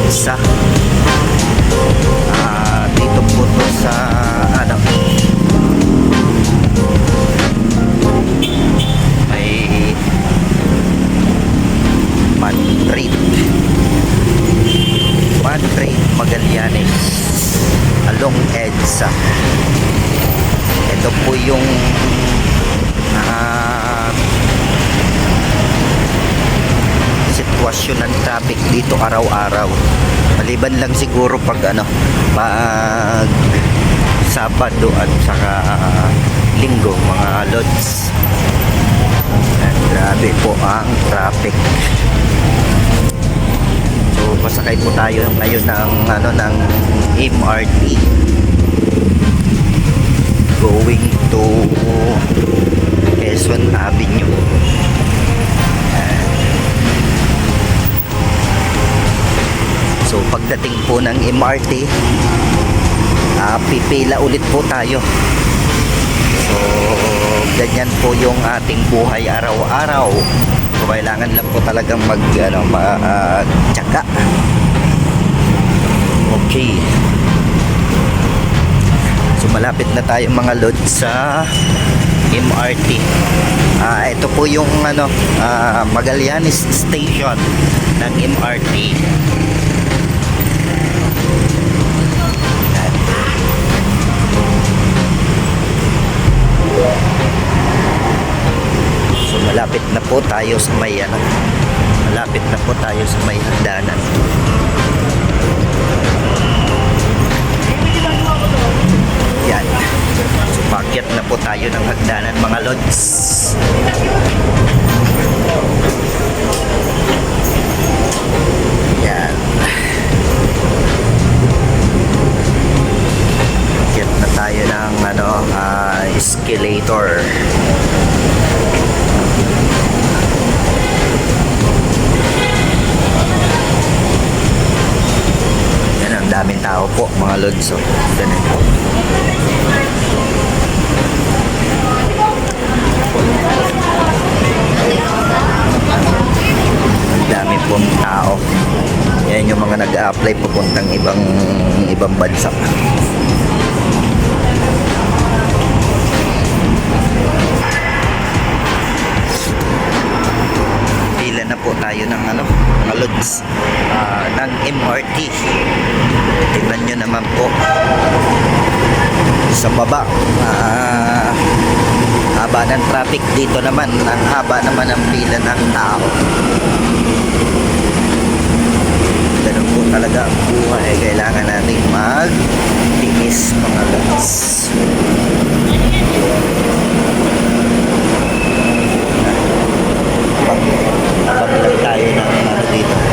EDSA. Dito po to sa ano, may Madrid Magallanes along EDSA. Ito po yung sitwasyon ng traffic dito araw-araw, maliban lang siguro pag pag Sabado at saka Linggo, mga lods. Grabe po ang traffic. So pasakay po tayo ngayon ng ng MRT going to Quezon Avenue. So pagdating po ng MRT, pipila ulit po tayo. So ganyan po yung ating buhay araw-araw. So kailangan lang po talagang tsaka. Okay. So malapit na tayo mga lods sa MRT. Ito po yung Magallanes Station ng MRT. So malapit na po tayo sa may hagdanan. Yan. So pakyat na po tayo ng hagdanan mga lods. Yan. Pakyat na tayo ng escalator. Yan, ang daming tao po mga lods. So, ganun po. Ang dami pong tao. Yan yung mga nag-a-apply papuntang ibang bansa. Pila na po tayo ng mga lods ng MRT. Tingnan nyo naman po sa baba. Haba ng traffic dito naman, ang haba naman ng pila ng tao. Ganun po talaga ang buhay. Kailangan natin magtiis mga lods. Abang lang tayo ng dito.